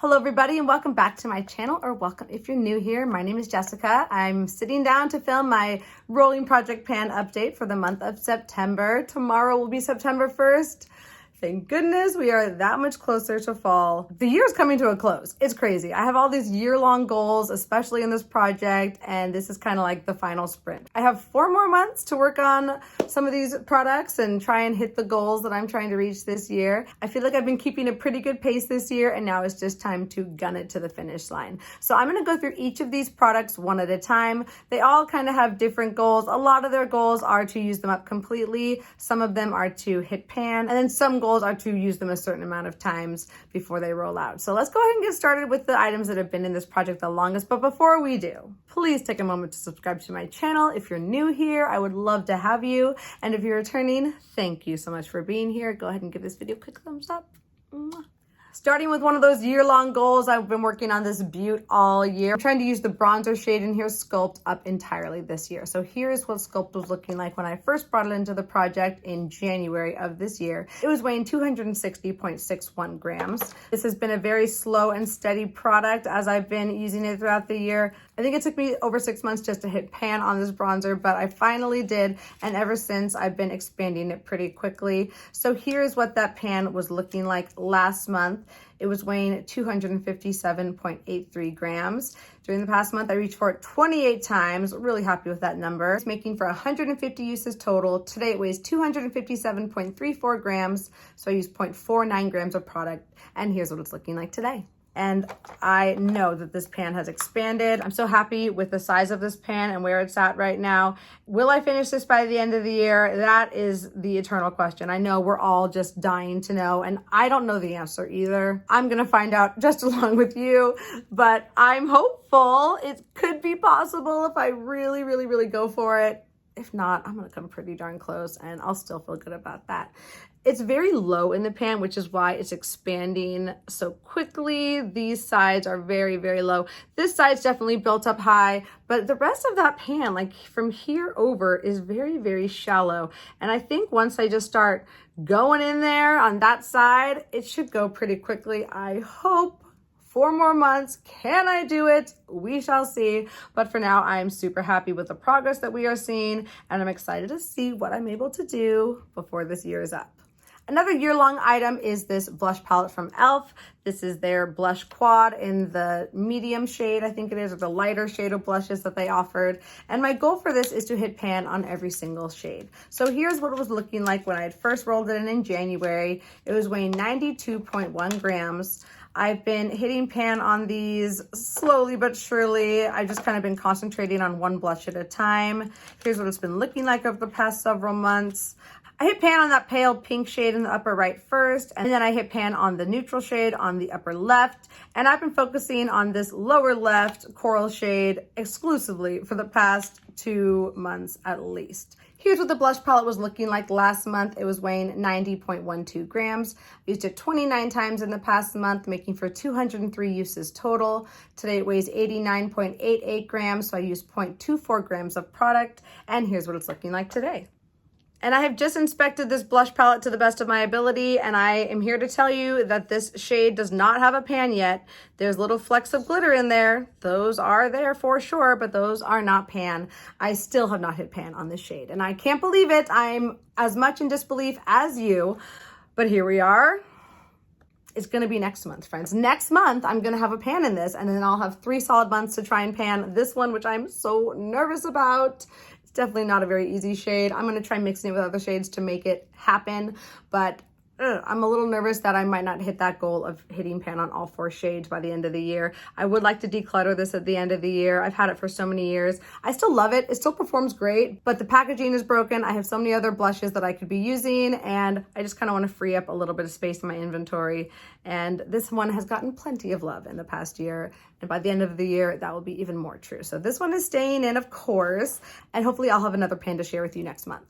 Hello everybody and welcome back to my channel, or welcome if you're new here. My name is Jessica. I'm sitting down to film my rolling project pan update for the month of September. Tomorrow will be September 1st. Thank goodness we are that much closer to fall. The year is coming to a close. It's crazy. I have all these year-long goals, especially in this project, and this is kind of like the final sprint. I have 4 more months to work on some of these products and try and hit the goals that I'm trying to reach this year. I feel like I've been keeping a pretty good pace this year, and now it's just time to gun it to the finish line. So I'm gonna go through each of these products one at a time. They all kind of have different goals. A lot of their goals are to use them up completely. Some of them are to hit pan, and then some goals are to use them a certain amount of times before they roll out. So let's go ahead and get started with the items that have been in this project the longest. But before we do, please take a moment to subscribe to my channel. If you're new here, I would love to have you. And if you're returning, thank you so much for being here. Go ahead and give this video a quick thumbs up. Mwah. Starting with one of those year-long goals, I've been working on this beaut all year. I'm trying to use the bronzer shade in here, Sculpt, up entirely this year. So here's what Sculpt was looking like when I first brought it into the project in January of this year. It was weighing 260.61 grams. This has been a very slow and steady product as I've been using it throughout the year. I think it took me over 6 months just to hit pan on this bronzer, but I finally did, and ever since I've been expanding it pretty quickly. So here's what that pan was looking like last month. It was weighing 257.83 grams. During the past month, I reached for it 28 times. Really happy with that number. It's making for 150 uses total. Today it weighs 257.34 grams, so I used 0.49 grams of product, and here's what it's looking like today. And I know that this pan has expanded. I'm so happy with the size of this pan and where it's at right now. Will I finish this by the end of the year? That is the eternal question. I know we're all just dying to know, and I don't know the answer either. I'm gonna find out just along with you, but I'm hopeful. It could be possible if I really go for it. If not, I'm gonna come pretty darn close and I'll still feel good about that. It's very low in the pan, which is why it's expanding so quickly. These sides are very low. This side's definitely built up high, but the rest of that pan, like from here over, is very shallow. And I think once I just start going in there on that side, it should go pretty quickly. I hope. 4 more months. Can I do it? We shall see. But for now, I'm super happy with the progress that we are seeing, and I'm excited to see what I'm able to do before this year is up. Another year-long item is this blush palette from e.l.f. This is their blush quad in the medium shade, I think it is, or the lighter shade of blushes that they offered. And my goal for this is to hit pan on every single shade. So here's what it was looking like when I had first rolled it in January. It was weighing 92.1 grams. I've been hitting pan on these slowly but surely. I've just kind of been concentrating on one blush at a time. Here's what it's been looking like over the past several months. I hit pan on that pale pink shade in the upper right first, and then I hit pan on the neutral shade on the upper left, and I've been focusing on this lower left coral shade exclusively for the past 2 months at least. Here's what the blush palette was looking like last month. It was weighing 90.12 grams. I used it 29 times in the past month, making for 203 uses total. Today it weighs 89.88 grams, so I used 0.24 grams of product, and here's what it's looking like today. And I have just inspected this blush palette to the best of my ability, and I am here to tell you that this shade does not have a pan yet. There's little flecks of glitter in there. Those are there for sure, but those are not pan. I still have not hit pan on this shade, and I can't believe it. I'm as much in disbelief as you, but here we are. It's gonna be next month, friends. Next month, I'm gonna have a pan in this, and then I'll have 3 solid months to try and pan this one, which I'm so nervous about. It's definitely not a very easy shade. I'm gonna try mixing it with other shades to make it happen, but I'm a little nervous that I might not hit that goal of hitting pan on all 4 shades by the end of the year. I would like to declutter this at the end of the year. I've had it for so many years. I still love it. It still performs great, but the packaging is broken. I have so many other blushes that I could be using, and I just kind of want to free up a little bit of space in my inventory. And this one has gotten plenty of love in the past year. And by the end of the year, that will be even more true. So this one is staying in, of course, and hopefully I'll have another pan to share with you next month.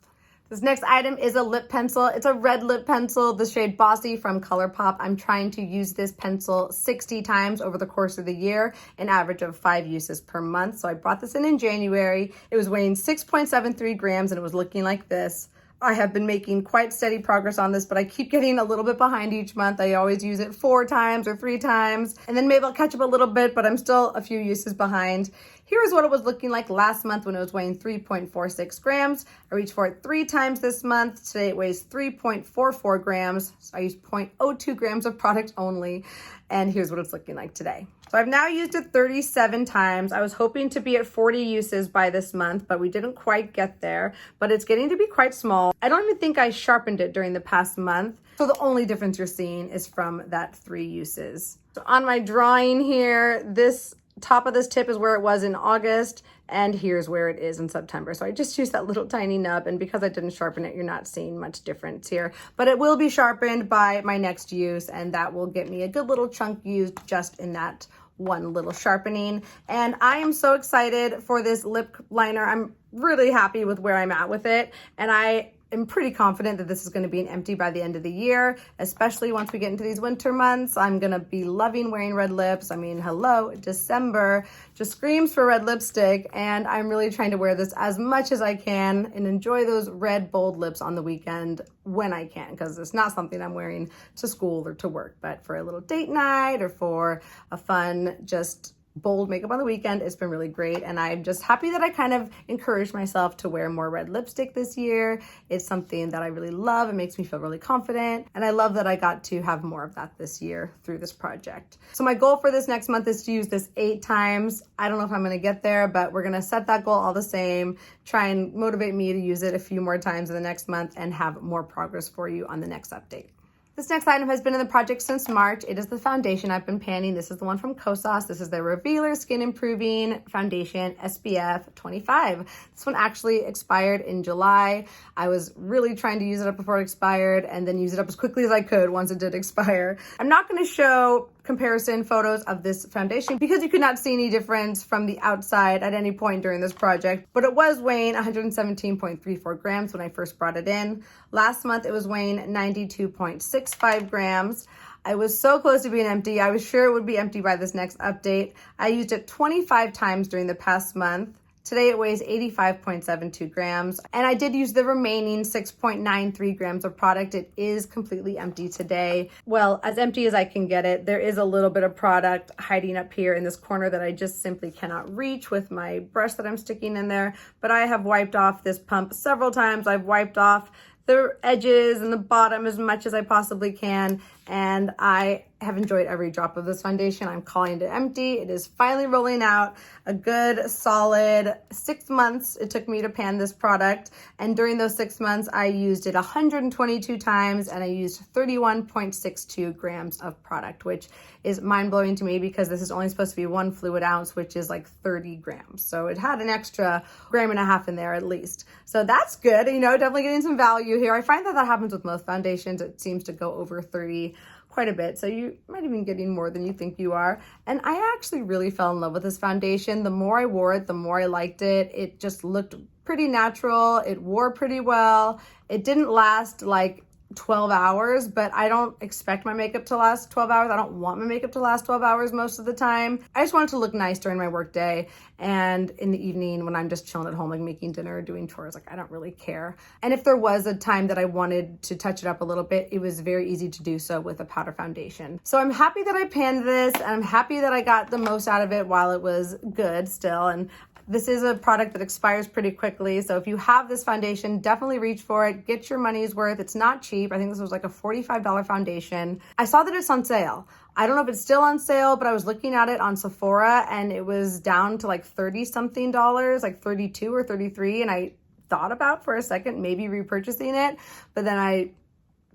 This next item is a lip pencil. It's a red lip pencil, the shade Bossy from Colourpop. I'm trying to use this pencil 60 times over the course of the year, an average of 5 uses per month. So I brought this in January. It was weighing 6.73 grams and it was looking like this. I have been making quite steady progress on this, but I keep getting a little bit behind each month. I always use it 4 times or 3 times, and then maybe I'll catch up a little bit, but I'm still a few uses behind. Here's what it was looking like last month when it was weighing 3.46 grams. I reached for it 3 times this month. Today it weighs 3.44 grams. So I used 0.02 grams of product only. And here's what it's looking like today. So I've now used it 37 times. I was hoping to be at 40 uses by this month, but we didn't quite get there. But it's getting to be quite small. I don't even think I sharpened it during the past month. So the only difference you're seeing is from that 3 uses. So on my drawing here, this top of this tip is where it was in August, and here's where it is in September. So I just used that little tiny nub, and because I didn't sharpen it, you're not seeing much difference here. But it will be sharpened by my next use, and that will get me a good little chunk used just in that one little sharpening. And I am so excited for this lip liner. I'm really happy with where I'm at with it, and I'm pretty confident that this is going to be an empty by the end of the year, especially once we get into these winter months. I'm going to be loving wearing red lips. I mean, hello, December just screams for red lipstick, and I'm really trying to wear this as much as I can and enjoy those red, bold lips on the weekend when I can, because it's not something I'm wearing to school or to work, but for a little date night or for a fun, just bold makeup on the weekend, it's been really great. And I'm just happy that I kind of encouraged myself to wear more red lipstick this year. It's something that I really love. It makes me feel really confident. And I love that I got to have more of that this year through this project. So my goal for this next month is to use this 8 times. I don't know if I'm going to get there, but we're going to set that goal all the same. Try and motivate me to use it a few more times in the next month and have more progress for you on the next update. This next item has been in the project since March. It is the foundation I've been panning. This is the one from Kosas. This is their Revealer Skin Improving Foundation SPF 25. This one actually expired in July. I was really trying to use it up before it expired and then use it up as quickly as I could once it did expire. I'm not going to show comparison photos of this foundation because you could not see any difference from the outside at any point during this project, but it was weighing 117.34 grams when I first brought it in. Last month it was weighing 92.65 grams. I was so close to being empty. I was sure it would be empty by this next update. I used it 25 times during the past month. Today it weighs 85.72 grams, and I did use the remaining 6.93 grams of product. It is completely empty today. Well, as empty as I can get it. There is a little bit of product hiding up here in this corner that I just simply cannot reach with my brush that I'm sticking in there, but I have wiped off this pump several times. I've wiped off the edges and the bottom as much as I possibly can, and I have enjoyed every drop of this foundation. I'm calling it empty. It is finally rolling out. A good solid 6 months it took me to pan this product, and during those 6 months I used it 122 times and I used 31.62 grams of product, which is mind-blowing to me because this is only supposed to be 1 fluid ounce, which is like 30 grams. So it had an extra 1.5 grams in there at least. So that's good, you know, definitely getting some value here. I find that that happens with most foundations. It seems to go over 30 quite a bit, so you might even getting more than you think you are. And I actually really fell in love with this foundation. The more I wore it, the more I liked it. It just looked pretty natural. It wore pretty well. It didn't last like 12 hours, but I don't expect my makeup to last 12 hours. I don't want my makeup to last 12 hours most of the time. I just want it to look nice during my work day and in the evening when I'm just chilling at home, like making dinner or doing chores. Like, I don't really care. And if there was a time that I wanted to touch it up a little bit, it was very easy to do so with a powder foundation. So I'm happy that I panned this, and I'm happy that I got the most out of it while it was good still. And this is a product that expires pretty quickly, so if you have this foundation, definitely reach for it. Get your money's worth. It's not cheap. I think this was like a $45 foundation. I saw that it's on sale. I don't know if it's still on sale, but I was looking at it on Sephora and it was down to like $30-something, like 32 or 33, and I thought about for a second maybe repurchasing it, but then I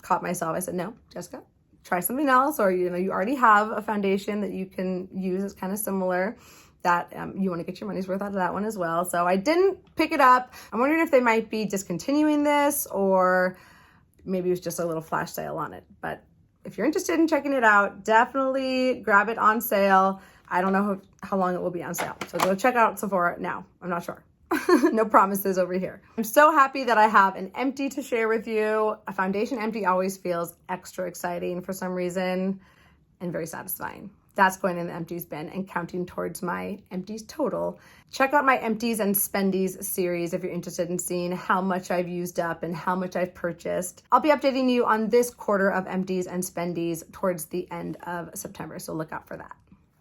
caught myself. I said, no, Jessica, try something else, or you already have a foundation that you can use. It's kind of similar. That you want to get your money's worth out of that one as well. So I didn't pick it up. I'm wondering if they might be discontinuing this, or maybe it was just a little flash sale on it. But if you're interested in checking it out, definitely grab it on sale. I don't know how long it will be on sale. So go check out Sephora now. I'm not sure. No promises over here. I'm so happy that I have an empty to share with you. A foundation empty always feels extra exciting for some reason and very satisfying. That's going in the empties bin and counting towards my empties total. Check out my empties and spendies series if you're interested in seeing how much I've used up and how much I've purchased. I'll be updating you on this quarter of empties and spendies towards the end of September, so look out for that.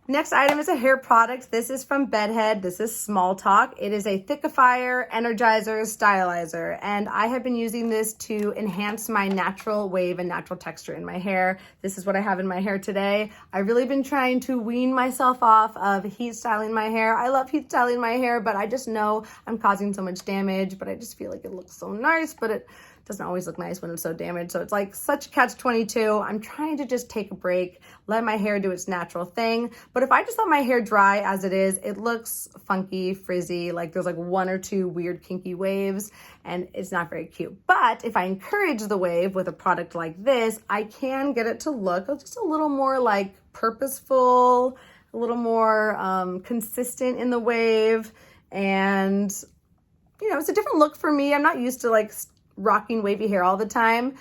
Next item is a hair product. This is from Bedhead. This is Small Talk. It is a thickifier, energizer, stylizer, and I have been using this to enhance my natural wave and natural texture in my hair. This is what I have in my hair today. I've really been trying to wean myself off of heat styling my hair. I love heat styling my hair, but I just know I'm causing so much damage, but I just feel like it looks so nice, but it doesn't always look nice when it's so damaged. So it's like such a catch-22. I'm trying to just take a break, let my hair do its natural thing. But if I just let my hair dry as it is, it looks funky, frizzy, like there's like one or two weird kinky waves, and it's not very cute. But if I encourage the wave with a product like this, I can get it to look just a little more like purposeful, a little more consistent in the wave. And, you know, it's a different look for me. I'm not used to like rocking wavy hair all the time.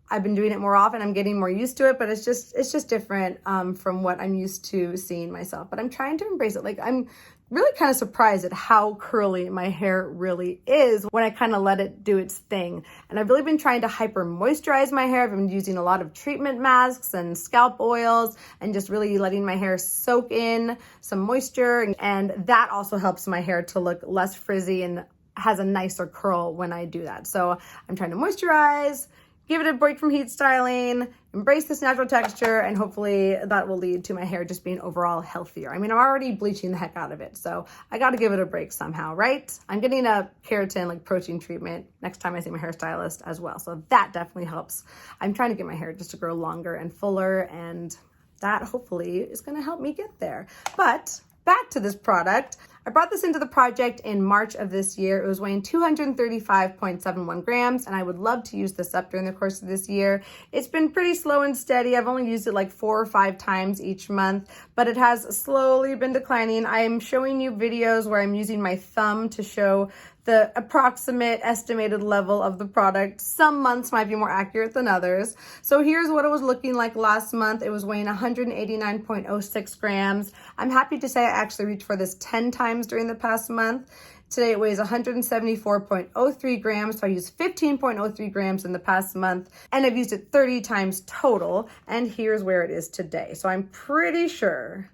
I've been doing it more often. I'm getting more used to it, but it's just different from what I'm used to seeing myself. But I'm trying to embrace it. Like, I'm really kind of surprised at how curly my hair really is when I kind of let it do its thing. And I've really been trying to hyper moisturize my hair. I've been using a lot of treatment masks and scalp oils and just really letting my hair soak in some moisture. And that also helps my hair to look less frizzy and has a nicer curl when I do that. So I'm trying to moisturize, give it a break from heat styling, embrace this natural texture, and hopefully that will lead to my hair just being overall healthier. I mean, I'm already bleaching the heck out of it, so I got to give it a break somehow, right? I'm getting a keratin, like protein treatment next time I see my hairstylist as well. So that definitely helps. I'm trying to get my hair just to grow longer and fuller, and that hopefully is going to help me get there. But back to this product. I brought this into the project in March of this year. It was weighing 235.71 grams, and I would love to use this up during the course of this year. It's been pretty slow and steady. I've only used it like 4 or 5 times each month, but it has slowly been declining. I am showing you videos where I'm using my thumb to show the approximate estimated level of the product. Some months might be more accurate than others. So here's what it was looking like last month. It was weighing 189.06 grams. I'm happy to say I actually reached for this 10 times during the past month. Today it weighs 174.03 grams, so I used 15.03 grams in the past month, and I've used it 30 times total, and here's where it is today. So I'm pretty sure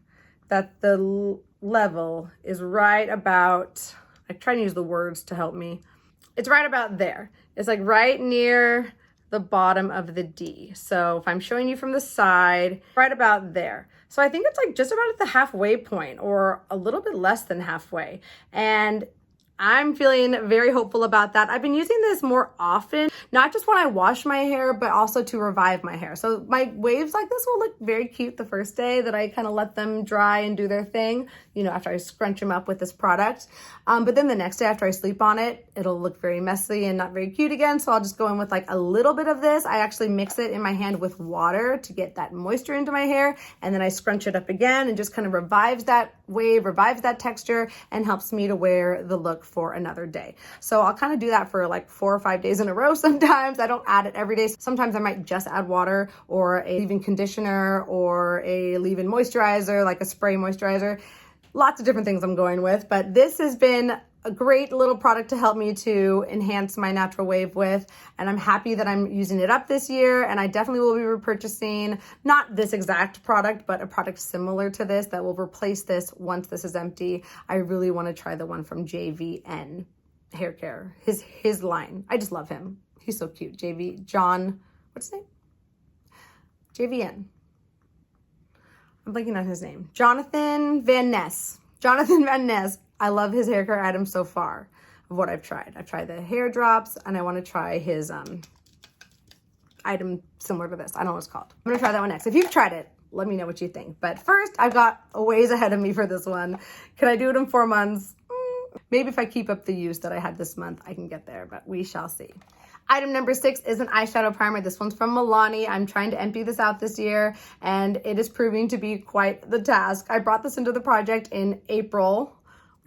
that the level is right about, I try to use the words to help me. It's right about there. It's like right near the bottom of the D. So if I'm showing you from the side, right about there. So I think it's like just about at the halfway point or a little bit less than halfway. And I'm feeling very hopeful about that. I've been using this more often, not just when I wash my hair, but also to revive my hair. So my waves like this will look very cute the first day that I kind of let them dry and do their thing, you know, after I scrunch them up with this product. But then the next day after I sleep on it, it'll look very messy and not very cute again. So I'll just go in with like a little bit of this. I actually mix it in my hand with water to get that moisture into my hair. And then I scrunch it up again and just kind of revives that wave, revives that texture, and helps me to wear the look for another day. So I'll kind of do that for like 4 or 5 days in a row sometimes. I don't add it every day. Sometimes I might just add water or a leave-in conditioner or a leave-in moisturizer, like a spray moisturizer. Lots of different things I'm going with, but this has been a great little product to help me to enhance my natural wave with, and I'm happy that I'm using it up this year, and I definitely will be repurchasing, not this exact product, but a product similar to this that will replace this once this is empty. I really want to try the one from JVN Hair Care, his line. I just love him. He's so cute. John, what's his name? JVN. I'm blanking on his name. Jonathan Van Ness. I love his hair care items so far of what I've tried. I've tried the hair drops, and I want to try his item similar to this. I don't know what it's called. I'm gonna try that one next. If you've tried it, let me know what you think. But first, I've got a ways ahead of me for this one. Can I do it in 4 months? Maybe if I keep up the use that I had this month, I can get there, but we shall see. Item number 6 is an eyeshadow primer. This one's from Milani. I'm trying to empty this out this year, and it is proving to be quite the task. I brought this into the project in April,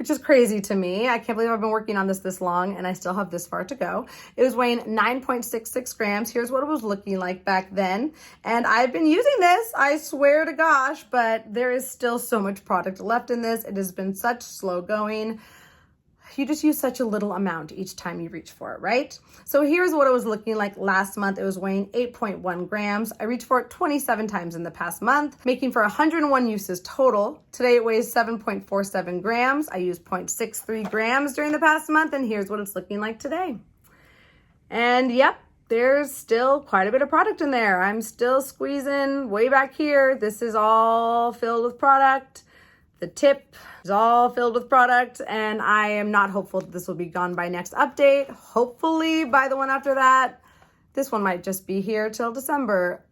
which is crazy to me. I can't believe I've been working on this long and I still have this far to go. It was weighing 9.66 grams. Here's what it was looking like back then. And I've been using this, I swear to gosh, but there is still so much product left in this. It has been such slow going. You just use such a little amount each time you reach for it, right? So here's what it was looking like last month. It was weighing 8.1 grams. I reached for it 27 times in the past month, making for 101 uses total. Today it weighs 7.47 grams. I used 0.63 grams during the past month, and here's what it's looking like today. And yep, there's still quite a bit of product in there. I'm still squeezing way back here. This is all filled with product. The tip is all filled with product, and I am not hopeful that this will be gone by next update. Hopefully by the one after that. This one might just be here till December.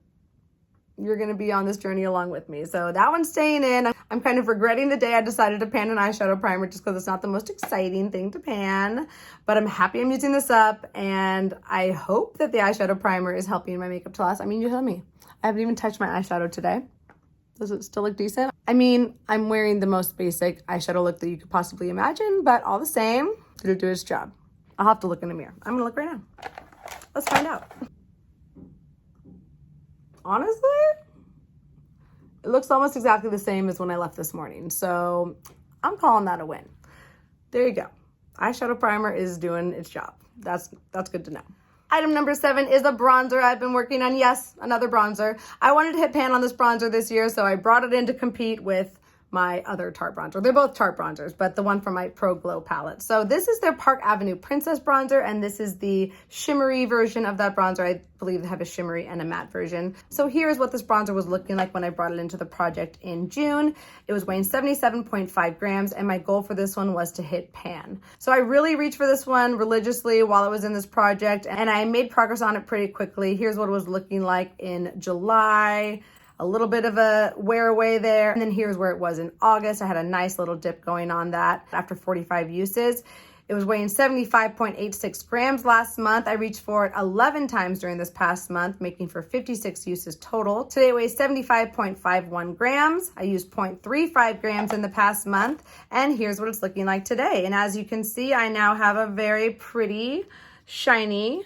You're gonna be on this journey along with me. So that one's staying in. I'm kind of regretting the day I decided to pan an eyeshadow primer just because it's not the most exciting thing to pan, but I'm happy I'm using this up, and I hope that the eyeshadow primer is helping my makeup to last. I mean, you tell me. I haven't even touched my eyeshadow today. Does it still look decent? I mean, I'm wearing the most basic eyeshadow look that you could possibly imagine, but all the same, it'll do its job. I'll have to look in the mirror. I'm gonna look right now. Let's find out. Honestly, it looks almost exactly the same as when I left this morning. So I'm calling that a win. There you go. Eyeshadow primer is doing its job. That's good to know. Item number 7 is a bronzer I've been working on. Yes, another bronzer. I wanted to hit pan on this bronzer this year, so I brought it in to compete with my other Tarte bronzer. They're both Tarte bronzers, but the one from my Pro Glow palette. So this is their Park Avenue Princess bronzer, and this is the shimmery version of that bronzer. I believe they have a shimmery and a matte version. So here's what this bronzer was looking like when I brought it into the project in June. It was weighing 77.5 grams, and my goal for this one was to hit pan. So I really reached for this one religiously while I was in this project, and I made progress on it pretty quickly. Here's what it was looking like in July. A little bit of a wear away there. And then here's where it was in August. I had a nice little dip going on that after 45 uses. It was weighing 75.86 grams last month. I reached for it 11 times during this past month, making for 56 uses total. Today it weighs 75.51 grams. I used 0.35 grams in the past month. And here's what it's looking like today. And as you can see, I now have a very pretty, shiny,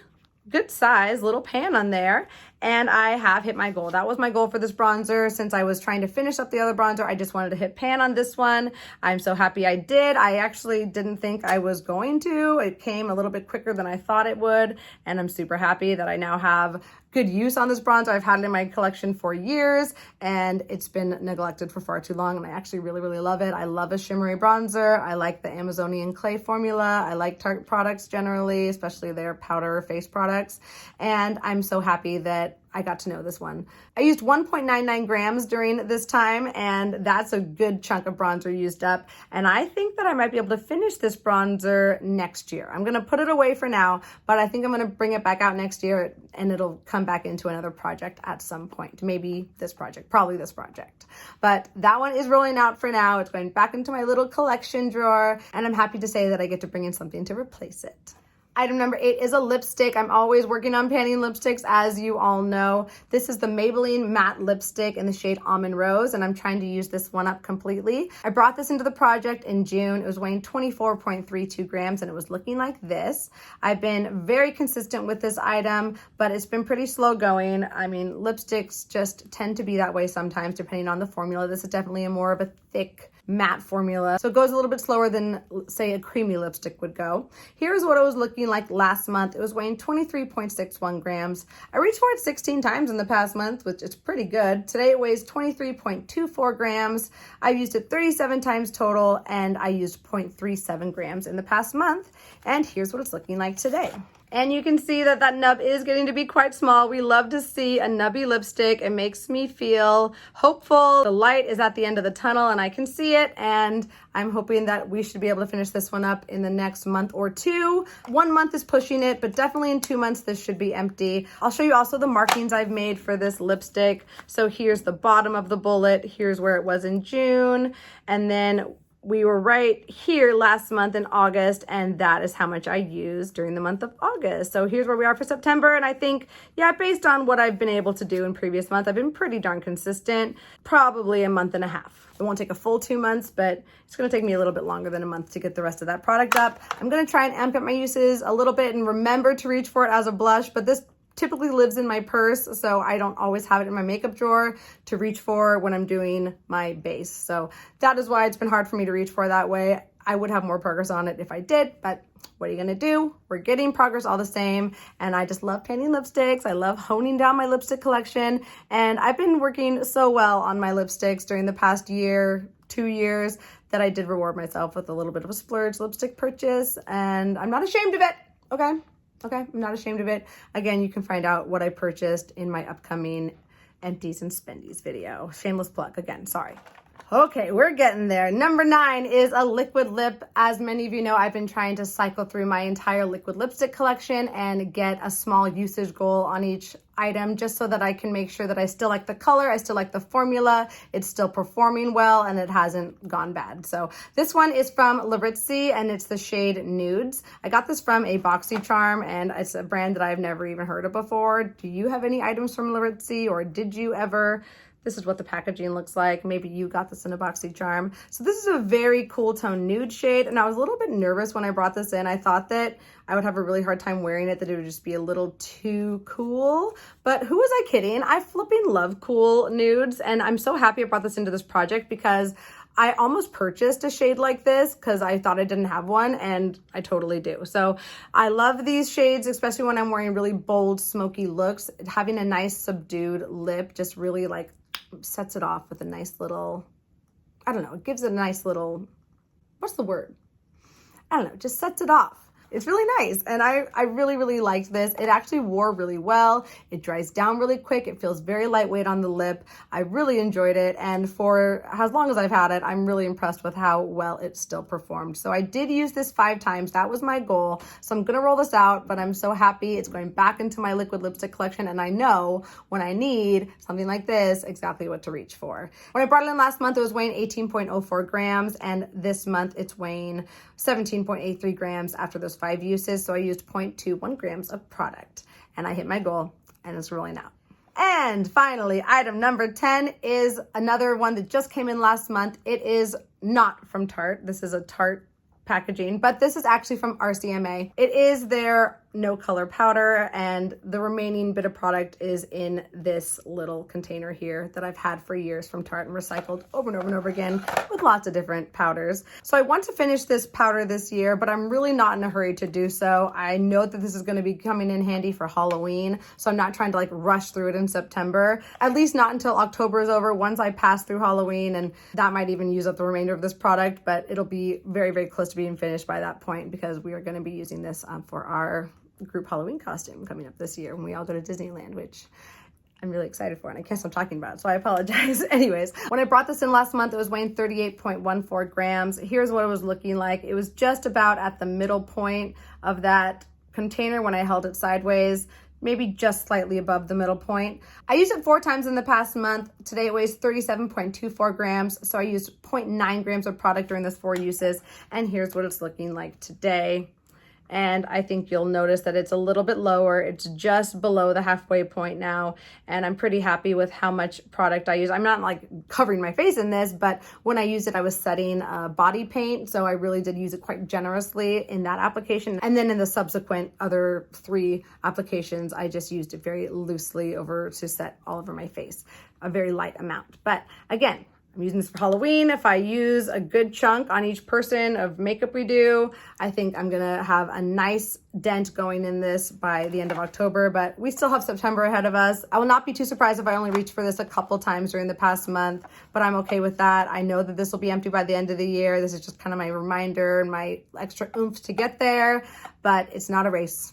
good size little pan on there, and I have hit my goal. That was my goal for this bronzer. Since I was trying to finish up the other bronzer, I just wanted to hit pan on this one. I'm so happy I did. I actually didn't think I was going to. It came a little bit quicker than I thought it would, and I'm super happy that I now have good use on this bronzer. I've had it in my collection for years, and it's been neglected for far too long, and I actually really, really love it. I love a shimmery bronzer. I like the Amazonian clay formula. I like Tarte products generally, especially their powder face products, and I'm so happy that I got to know this one. I used 1.99 grams during this time, and that's a good chunk of bronzer used up, and I think that I might be able to finish this bronzer next year. I'm gonna put it away for now, but I think I'm gonna bring it back out next year, and it'll come back into another project at some point. Maybe this project, probably this project. But that one is rolling out for now. It's going back into my little collection drawer, and I'm happy to say that I get to bring in something to replace it. Item number 8 is a lipstick. I'm always working on panning lipsticks, as you all know. This is the Maybelline matte lipstick in the shade Almond Rose, and I'm trying to use this one up completely. I brought this into the project in June. It was weighing 24.32 grams, and it was looking like this. I've been very consistent with this item, but it's been pretty slow going. I mean, lipsticks just tend to be that way sometimes, depending on the formula. This is definitely more of a thick matte formula, so it goes a little bit slower than, say, a creamy lipstick would go. Here's what it was looking like last month. It was weighing 23.61 grams. I reached for it 16 times in the past month, which is pretty good. Today it weighs 23.24 grams. I've used it 37 times total, and I used 0.37 grams in the past month. And here's what it's looking like today. And you can see that that nub is getting to be quite small. We love to see a nubby lipstick. It makes me feel hopeful. The light is at the end of the tunnel and I can see it. And I'm hoping that we should be able to finish this one up in the next month or two. 1 month is pushing it, but definitely in 2 months, this should be empty. I'll show you also the markings I've made for this lipstick. So here's the bottom of the bullet. Here's where it was in June. And then we were right here last month in August, and that is how much I used during the month of August. So here's where we are for September, and I think, yeah, based on what I've been able to do in previous months, I've been pretty darn consistent, probably a month and a half. It won't take a full 2 months, but it's gonna take me a little bit longer than a month to get the rest of that product up. I'm gonna try and amp up my uses a little bit and remember to reach for it as a blush, but this typically lives in my purse, so I don't always have it in my makeup drawer to reach for when I'm doing my base. So that is why it's been hard for me to reach for that way. I would have more progress on it if I did, but what are you gonna do? We're getting progress all the same, and I just love painting lipsticks. I love honing down my lipstick collection, and I've been working so well on my lipsticks during the past year, 2 years, that I did reward myself with a little bit of a splurge lipstick purchase, and I'm not ashamed of it, okay? Okay, I'm not ashamed of it. Again, you can find out what I purchased in my upcoming Empties and Spendies video. Shameless plug again, sorry. Okay, we're getting there. Number 9 is a liquid lip. As many of you know, I've been trying to cycle through my entire liquid lipstick collection and get a small usage goal on each item just so that I can make sure that I still like the color, I still like the formula, it's still performing well, and it hasn't gone bad. So this one is from Laritzy, and it's the shade Nudes. I got this from a Bossy charm, and it's a brand that I've never even heard of before. Do you have any items from Laritzy, or did you ever? This is what the packaging looks like. Maybe you got this in a Bossy charm. So this is a very cool tone nude shade, and I was a little bit nervous when I brought this in. I thought that I would have a really hard time wearing it, that it would just be a little too cool. But who was I kidding? I flipping love cool nudes, and I'm so happy I brought this into this project because I almost purchased a shade like this because I thought I didn't have one, and I totally do. So I love these shades, especially when I'm wearing really bold, smoky looks. Having a nice subdued lip just really like sets it off with a nice little, I don't know, it gives it a nice little, what's the word? I don't know, just sets it off. It's really nice, and I really, really liked this. It actually wore really well. It dries down really quick. It feels very lightweight on the lip. I really enjoyed it, and for as long as I've had it, I'm really impressed with how well it still performed. So I did use this 5 times. That was my goal. So I'm gonna roll this out, but I'm so happy it's going back into my liquid lipstick collection, and I know when I need something like this, exactly what to reach for. When I brought it in last month, it was weighing 18.04 grams, and this month it's weighing 17.83 grams after those 5 uses, so I used 0.21 grams of product, and I hit my goal, and it's rolling out. And finally, item number 10 is another one that just came in last month. It is not from Tarte. This is a Tarte packaging, but this is actually from RCMA. It is their No Color powder, and the remaining bit of product is in this little container here that I've had for years from Tarte and recycled over and over and over again with lots of different powders. So I want to finish this powder this year, but I'm really not in a hurry to do so. I know that this is going to be coming in handy for Halloween, so I'm not trying to like rush through it in September, at least not until October is over. Once I pass through Halloween, and that might even use up the remainder of this product, but it'll be very, very close to being finished by that point because we are going to be using this for our group Halloween costume coming up this year when we all go to Disneyland, which I'm really excited for, and I can't stop talking about it, so I apologize. Anyways, when I brought this in last month, it was weighing 38.14 grams. Here's what it was looking like. It was just about at the middle point of that container when I held it sideways, maybe just slightly above the middle point. I used it 4 times in the past month. Today it weighs 37.24 grams, so I used 0.9 grams of product during those 4 uses, and here's what it's looking like today. And I think you'll notice that it's a little bit lower. It's just below the halfway point now, and I'm pretty happy with how much product I use. I'm not like covering my face in this, but when I used it, I was setting body paint, so I really did use it quite generously in that application. And then in the subsequent other 3 applications, I just used it very loosely over to set all over my face, a very light amount. But again, I'm using this for Halloween. If I use a good chunk on each person of makeup we do, I think I'm gonna have a nice dent going in this by the end of October, but we still have September ahead of us. I will not be too surprised if I only reach for this a couple times during the past month, but I'm okay with that. I know that this will be empty by the end of the year. This is just kind of my reminder and my extra oomph to get there, but it's not a race.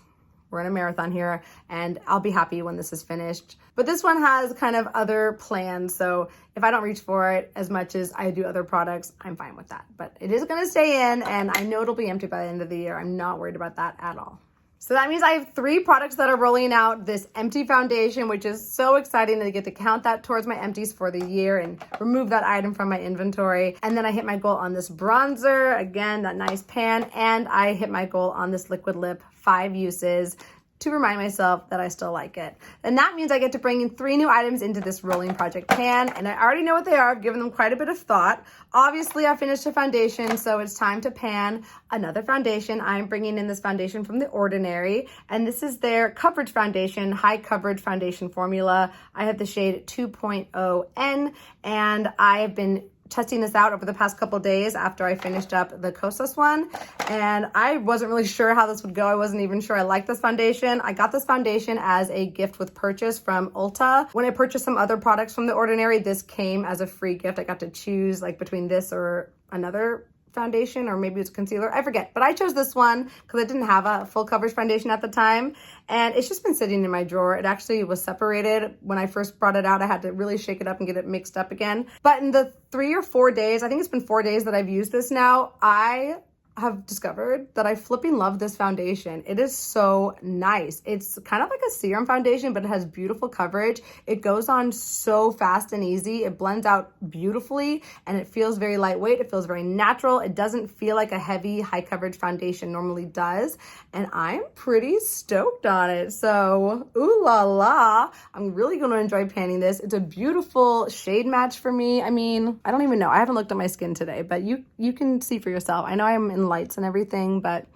We're in a marathon here, and I'll be happy when this is finished. But this one has kind of other plans, so if I don't reach for it as much as I do other products, I'm fine with that. But it is gonna stay in, and I know it'll be empty by the end of the year. I'm not worried about that at all. So that means I have 3 products that are rolling out this empty foundation, which is so exciting to get to count that towards my empties for the year and remove that item from my inventory. And then I hit my goal on this bronzer, again, that nice pan, and I hit my goal on this liquid lip, 5 uses, to remind myself that I still like it. And that means I get to bring in 3 new items into this rolling project pan, and I already know what they are. I've given them quite a bit of thought. Obviously, I finished a foundation, so it's time to pan another foundation. I'm bringing in this foundation from The Ordinary, and this is their coverage foundation, high coverage foundation formula. I have the shade 2.0N, and I have been testing this out over the past couple days after I finished up the Kosas one, and I wasn't really sure how this would go. I wasn't even sure I liked this foundation. I got this foundation as a gift with purchase from Ulta. When I purchased some other products from The Ordinary, this came as a free gift. I got to choose like between this or another foundation, or maybe it's concealer, I forget, but I chose this one because I didn't have a full coverage foundation at the time, and it's just been sitting in my drawer. It actually was separated when I first brought it out. I had to really shake it up and get it mixed up again, but in the 3 or 4 days, I think it's been 4 days that I've used this now, I have discovered that I flipping love this foundation. It is so nice. It's kind of like a serum foundation, but it has beautiful coverage. It goes on so fast and easy. It blends out beautifully, and it feels very lightweight. It feels very natural. It doesn't feel like a heavy, high coverage foundation normally does, and I'm pretty stoked on it. So, ooh la la. I'm really going to enjoy panning this. It's a beautiful shade match for me. I mean, I don't even know. I haven't looked at my skin today, but you can see for yourself. I know I'm in lights and everything, but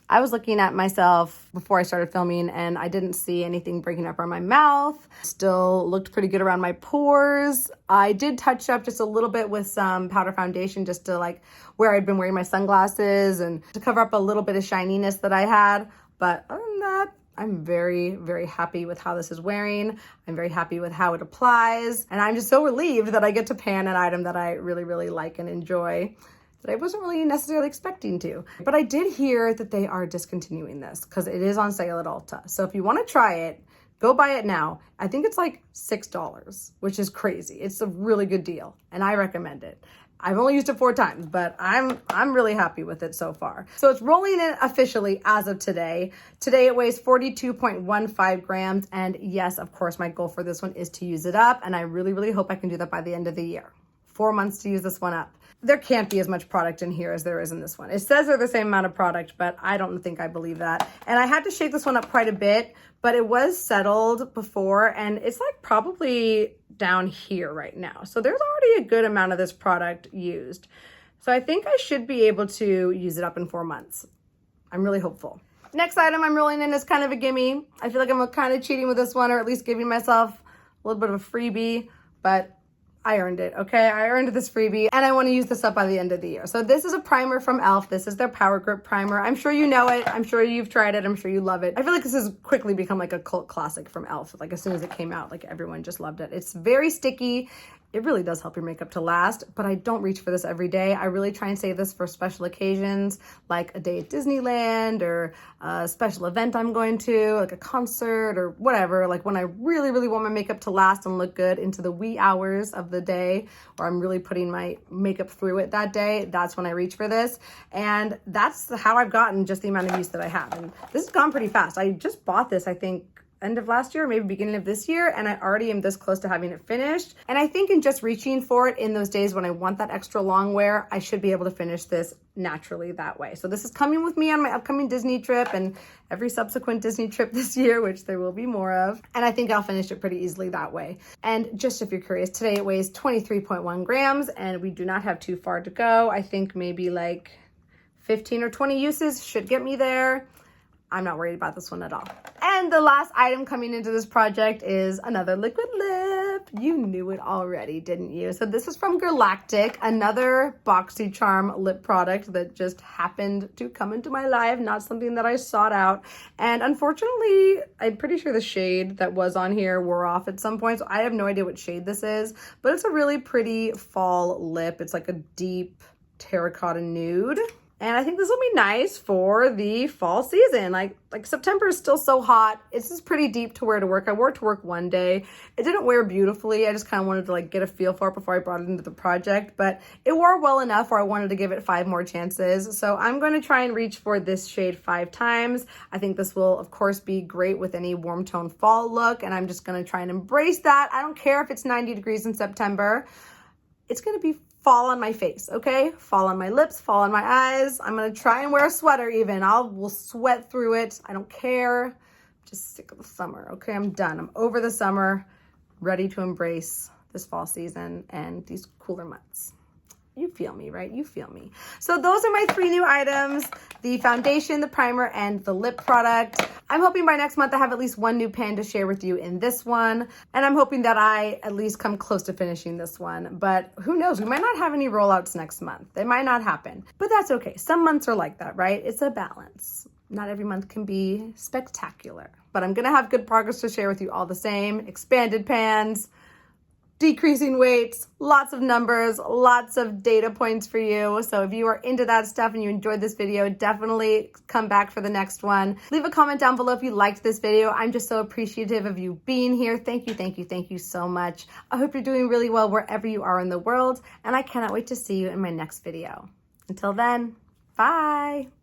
I was looking at myself before I started filming and I didn't see anything breaking up around my mouth. Still looked pretty good around my pores. I did touch up just a little bit with some powder foundation just to like where I'd been wearing my sunglasses and to cover up a little bit of shininess that I had. But other than that, I'm very, very happy with how this is wearing. I'm very happy with how it applies. And I'm just so relieved that I get to pan an item that I really, really like and enjoy, that I wasn't really necessarily expecting to. But I did hear that they are discontinuing this because it is on sale at Ulta. So if you want to try it, go buy it now. I think it's like $6, which is crazy. It's a really good deal and I recommend it. I've only used it 4 times, but I'm really happy with it so far. So it's rolling in officially as of today. Today it weighs 42.15 grams. And yes, of course, my goal for this one is to use it up. And I really, really hope I can do that by the end of the year. 4 months to use this one up. There can't be as much product in here as there is in this one. It says they're the same amount of product, but I don't think I believe that. And I had to shake this one up quite a bit, but it was settled before, and it's like probably down here right now. So there's already a good amount of this product used. So I think I should be able to use it up in 4 months. I'm really hopeful. Next item I'm rolling in is kind of a gimme. I feel like I'm kind of cheating with this one, or at least giving myself a little bit of a freebie, but I earned it, okay? I earned this freebie, and I want to use this up by the end of the year. So this is a primer from e.l.f. This is their Power Grip Primer. I'm sure you know it. I'm sure you've tried it. I'm sure you love it. I feel like this has quickly become like a cult classic from e.l.f. Like as soon as it came out, like everyone just loved it. It's very sticky. It really does help your makeup to last, but I don't reach for this every day. I really try and save this for special occasions, like a day at Disneyland or a special event I'm going to, like a concert or whatever. Like when I really, really want my makeup to last and look good into the wee hours of the day, or I'm really putting my makeup through it that day, that's when I reach for this. And that's how I've gotten just the amount of use that I have. And this has gone pretty fast. I just bought this, I think, end of last year, maybe beginning of this year, and I already am this close to having it finished. And I think in just reaching for it in those days when I want that extra long wear, I should be able to finish this naturally that way. So this is coming with me on my upcoming Disney trip and every subsequent Disney trip this year, which there will be more of. And I think I'll finish it pretty easily that way. And just if you're curious, today it weighs 23.1 grams and we do not have too far to go. I think maybe like 15 or 20 uses should get me there. I'm not worried about this one at all. And the last item coming into this project is another liquid lip. You knew it already, didn't you? So this is from Girlactic, another BoxyCharm lip product that just happened to come into my life, not something that I sought out. And unfortunately, I'm pretty sure the shade that was on here wore off at some point, so I have no idea what shade this is, but it's a really pretty fall lip. It's like a deep terracotta nude. And I think this will be nice for the fall season. Like September is still so hot. It's just pretty deep to wear to work. I wore it to work one day. It didn't wear beautifully. I just kind of wanted to like get a feel for it before I brought it into the project, but it wore well enough where I wanted to give it 5 more chances. So I'm going to try and reach for this shade 5 times. I think this will of course be great with any warm tone fall look, and I'm just going to try and embrace that. I don't care if it's 90 degrees in September. It's going to be fall on my face, okay? Fall on my lips, fall on my eyes. I'm gonna try and wear a sweater even. We'll sweat through it. I don't care. I'm just sick of the summer, okay? I'm done. I'm over the summer, ready to embrace this fall season and these cooler months. You feel me, right? You feel me. So those are my 3 new items, the foundation, the primer, and the lip product. I'm hoping by next month I have at least 1 new pan to share with you in this one. And I'm hoping that I at least come close to finishing this one. But who knows? We might not have any rollouts next month. They might not happen. But that's okay. Some months are like that, right? It's a balance. Not every month can be spectacular. But I'm going to have good progress to share with you all the same. Expanded pans, decreasing weights, lots of numbers, lots of data points for you. So if you are into that stuff and you enjoyed this video, definitely come back for the next one. Leave a comment down below if you liked this video. I'm just so appreciative of you being here. Thank you, thank you, thank you so much. I hope you're doing really well wherever you are in the world, and I cannot wait to see you in my next video. Until then, bye.